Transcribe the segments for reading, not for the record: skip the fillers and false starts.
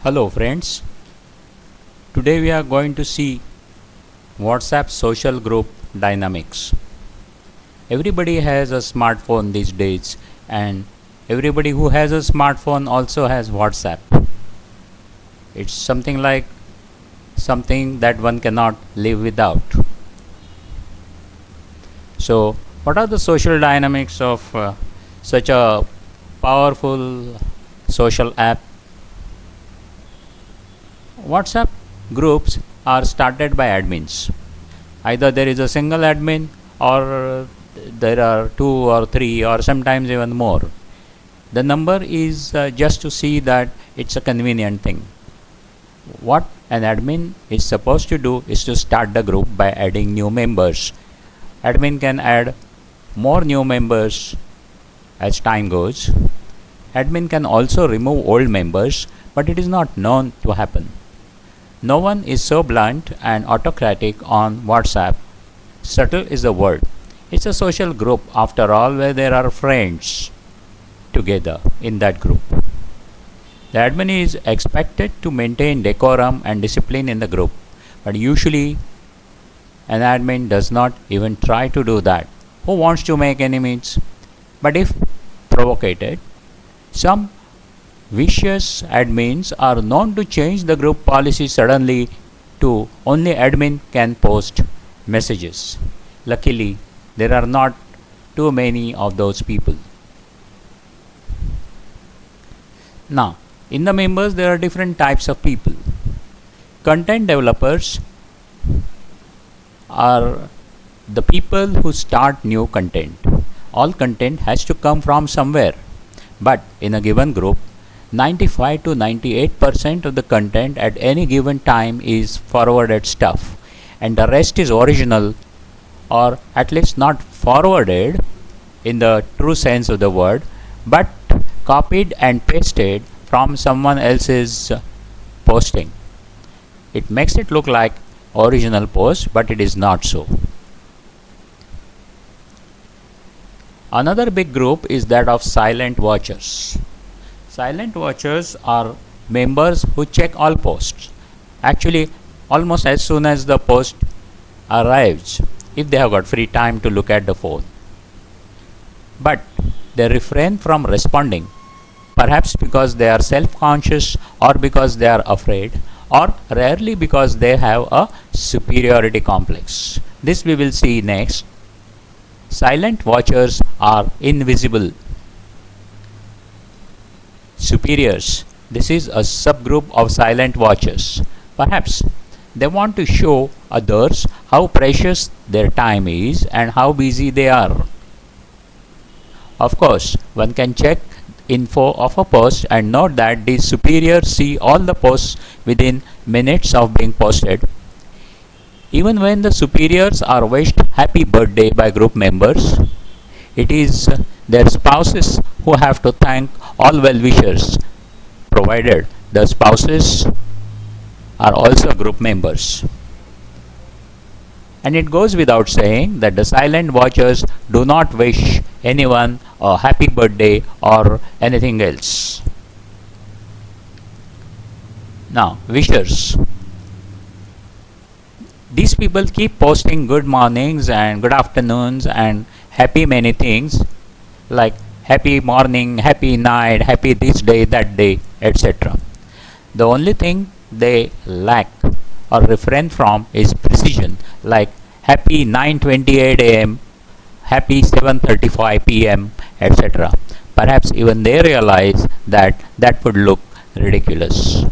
Hello friends, today we are going to see WhatsApp social group dynamics. Everybody has a smartphone these days, and everybody who has a smartphone also has WhatsApp. It's something that one cannot live without. So, what are the social dynamics of such a powerful social app? WhatsApp groups are started by admins. Either there is a single admin, or there are two or three, or sometimes even more. The number is just to see that it's a convenient thing. What an admin is supposed to do is to start the group by adding new members. Admin can add more new members as time goes. Admin can also remove old members, but it is not known to happen. No one is so blunt and autocratic on WhatsApp. Subtle is the word. It's a social group after all, where there are friends together in that group. The admin is expected to maintain decorum and discipline in the group, but usually an admin does not even try to do that. Who wants to make enemies? But if provocated, some vicious admins are known to change the group policy suddenly to only admin can post messages. Luckily, there are not too many of those people. Now, in the members, there are different types of people. Content developers are the people who start new content. All content has to come from somewhere, but in a given group, 95 to 98% of the content at any given time is forwarded stuff, and the rest is original, or at least not forwarded in the true sense of the word, but copied and pasted from someone else's posting. It makes it look like original post, but it is not so. Another big group is that of silent watchers. Silent watchers are members who check all posts. Actually, almost as soon as the post arrives, if they have got free time to look at the phone. But they refrain from responding, perhaps because they are self-conscious, or because they are afraid, or rarely because they have a superiority complex. This we will see next. Silent watchers are invisible. Superiors. This is a subgroup of silent watchers. Perhaps they want to show others how precious their time is and how busy they are. Of course, one can check info of a post and note that these superiors see all the posts within minutes of being posted. Even when the superiors are wished happy birthday by group members, it is their spouses who have to thank all well-wishers, provided the spouses are also group members. And it goes without saying that the silent watchers do not wish anyone a happy birthday or anything else. Now, wishers. These people keep posting good mornings and good afternoons and happy many things like happy morning, happy night, happy this day, that day, etc. The only thing they lack or refrain from is precision, like happy 9:28 am, happy 7:35 pm, etc. Perhaps even they realize that that would look ridiculous.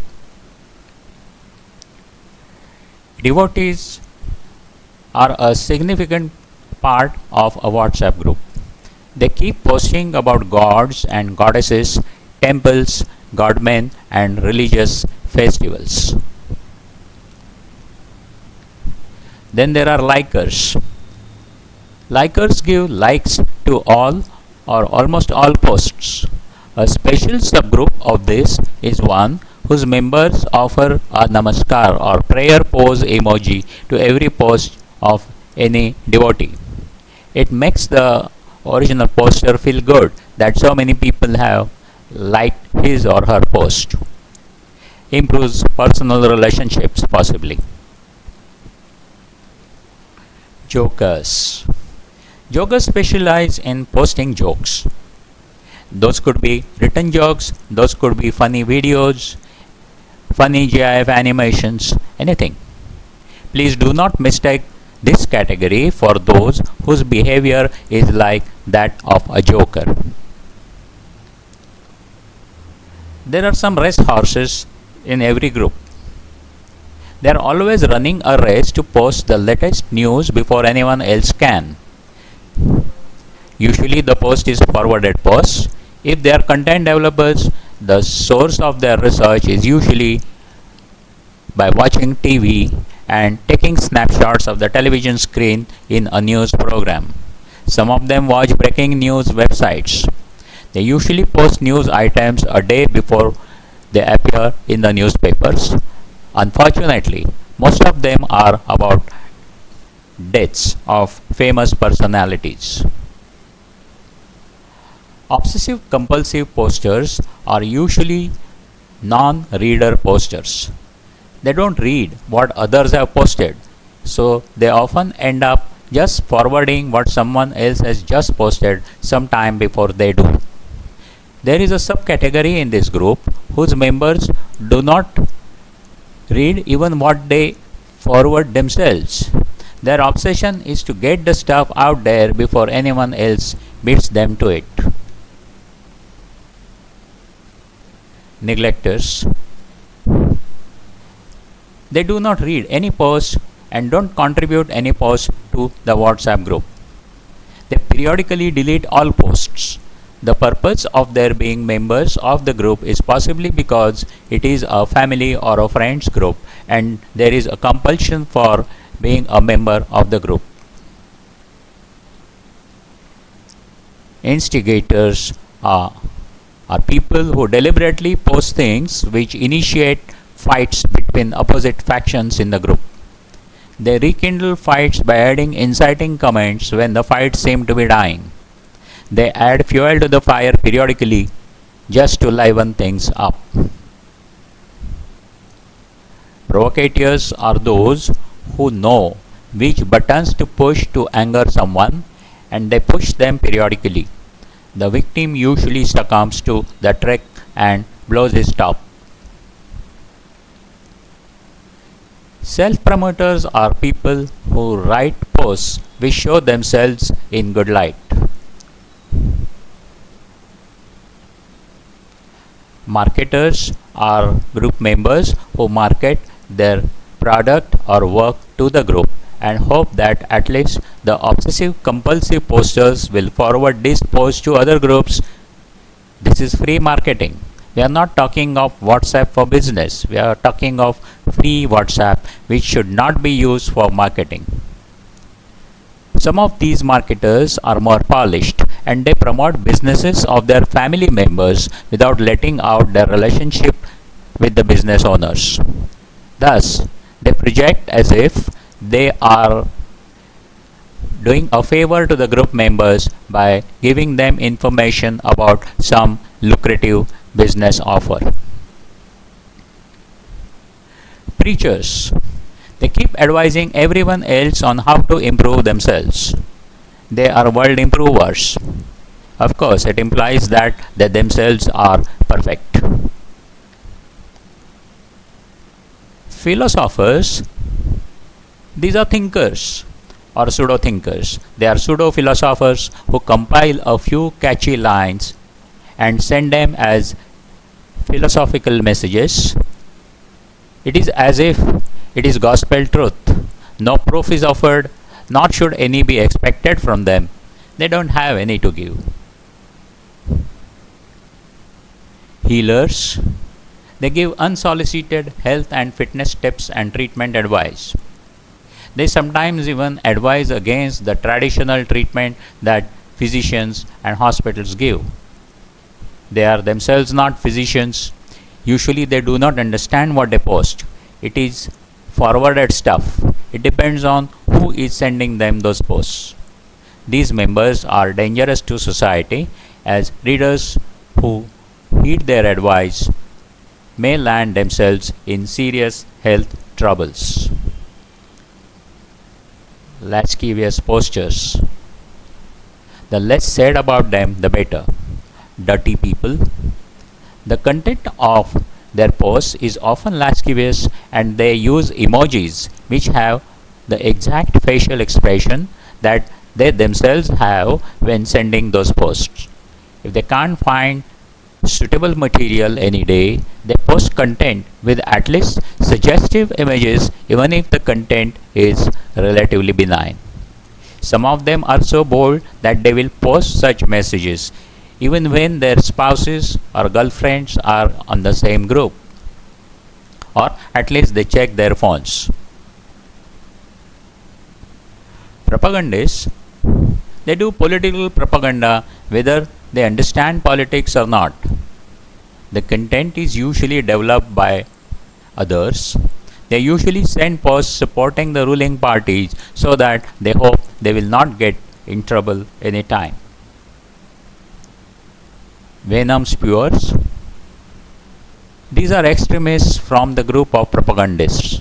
Devotees are a significant part of a WhatsApp group. They keep posting about gods and goddesses, temples, godmen, and religious festivals. Then there are likers. Likers give likes to all or almost all posts. A special subgroup of this is one whose members offer a namaskar or prayer pose emoji to every post of any devotee. It makes the original poster feel good that so many people have liked his or her post. improves personal relationships possibly. Jokers. Jokers specialize in posting jokes. Those could be written jokes, those could be funny videos, funny GIF animations, anything. Please do not mistake this category for those whose behavior is like that of a joker. There are some race horses in every group. They are always running a race to post the latest news before anyone else can. Usually the post is forwarded post. If they are content developers, the source of their research is usually by watching TV and taking snapshots of the television screen in a news program. Some of them watch breaking news websites. They usually post news items a day before they appear in the newspapers. Unfortunately, most of them are about deaths of famous personalities. Obsessive compulsive posters are usually non-reader posters. They don't read what others have posted, so they often end up just forwarding what someone else has just posted some time before they do. There is a subcategory in this group whose members do not read even what they forward themselves. Their obsession is to get the stuff out there before anyone else beats them to it. Neglectors. They do not read any post and don't contribute any post to the WhatsApp group. They periodically delete all posts. The purpose of their being members of the group is possibly because it is a family or a friends group and there is a compulsion for being a member of the group. Instigators are people who deliberately post things which initiate fights between opposite factions in the group. They rekindle fights by adding inciting comments when the fights seem to be dying. They add fuel to the fire periodically just to liven things up. Provocateurs are those who know which buttons to push to anger someone and they push them periodically. The victim usually succumbs to the trick and blows his top. Self-promoters are people who write posts which show themselves in good light. Marketers are group members who market their product or work to the group and hope that at least the obsessive compulsive posters will forward this post to other groups. This is free marketing. We are not talking of WhatsApp for business. We are talking of free WhatsApp which should not be used for marketing. Some of these marketers are more polished and they promote businesses of their family members without letting out their relationship with the business owners. Thus, they project as if they are doing a favor to the group members by giving them information about some lucrative business offer. Preachers. They keep advising everyone else on how to improve themselves. They are world improvers. Of course, it implies that they themselves are perfect. Philosophers. These are thinkers or pseudo thinkers. They are pseudo philosophers who compile a few catchy lines and send them as philosophical messages. It is as if it is gospel truth. No proof is offered, nor should any be expected from them. They don't have any to give. Healers. They give unsolicited health and fitness tips and treatment advice. They sometimes even advise against the traditional treatment that physicians and hospitals give. They are themselves not physicians. Usually they do not understand what they post. It is forwarded stuff. It depends on who is sending them those posts. These members are dangerous to society as readers who heed their advice may land themselves in serious health troubles. Lascivious postures. The less said about them, the better. Dirty people. The content of their posts is often lascivious and they use emojis which have the exact facial expression that they themselves have when sending those posts. If they can't find suitable material any day, they post content with at least suggestive images even if the content is relatively benign. Some of them are so bold that they will post such messages even when their spouses or girlfriends are on the same group, or at least they check their phones. Propagandists, they do political propaganda whether they understand politics or not. The content is usually developed by others. They usually send posts supporting the ruling parties so that they hope they will not get in trouble anytime. Venom spewers. These are extremists from the group of propagandists.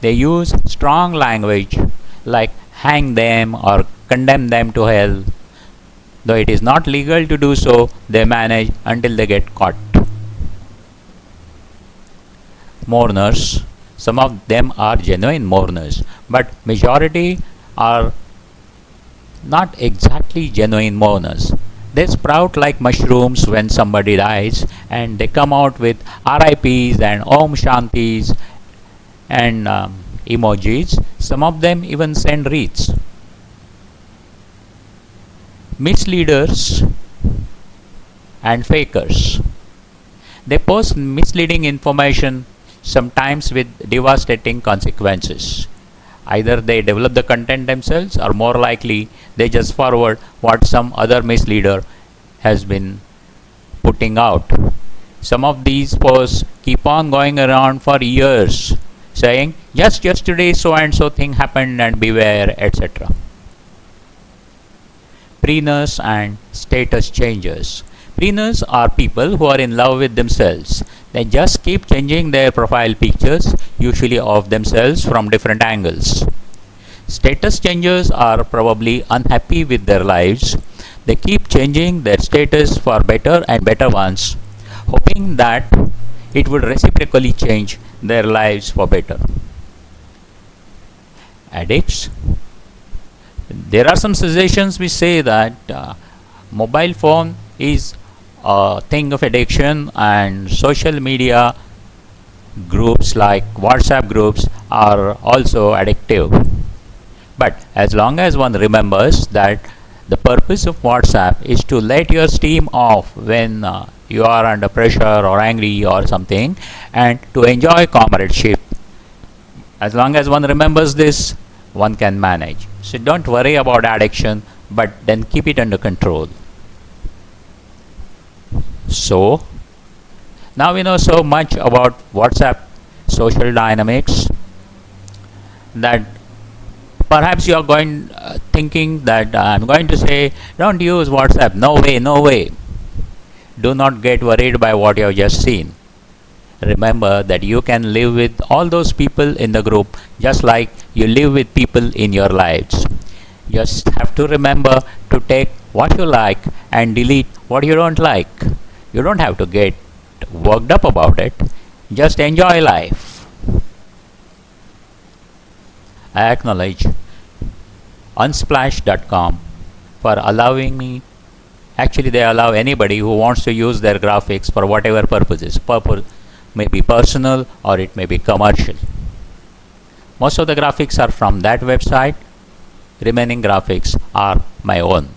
They use strong language like hang them or condemn them to hell. Though it is not legal to do so, they manage until they get caught. Mourners. Some of them are genuine mourners, but majority are not exactly genuine mourners. They sprout like mushrooms when somebody dies and they come out with RIPs and Om Shantis and emojis. Some of them even send wreaths. Misleaders and fakers. They post misleading information, sometimes with devastating consequences. Either they develop the content themselves, or more likely, they just forward what some other misleader has been putting out. Some of these posts keep on going around for years, saying, just yesterday so and so thing happened and beware, etc. Preeners and status changers. Preeners are people who are in love with themselves. They just keep changing their profile pictures, usually of themselves from different angles. Status changers are probably unhappy with their lives. They keep changing their status for better and better ones, hoping that it would reciprocally change their lives for better. Addicts. There are some suggestions which say that mobile phone is a thing of addiction and social media groups like WhatsApp groups are also addictive. But as long as one remembers that the purpose of WhatsApp is to let your steam off when you are under pressure or angry or something, and to enjoy comradeship. As long as one remembers this, one can manage. So don't worry about addiction, but then keep it under control. So, now we know so much about WhatsApp social dynamics that perhaps you are going thinking that I'm going to say, don't use WhatsApp. No way, no way. Do not get worried by what you have just seen. Remember that you can live with all those people in the group just like you live with people in your lives. Just have to remember to take what you like and delete what you don't like. You don't have to get worked up about it. Just enjoy life. I acknowledge Unsplash.com for allowing me. Actually, they allow anybody who wants to use their graphics for whatever purposes. Purpose may be personal or it may be commercial. Most of the graphics are from that website. Remaining graphics are my own.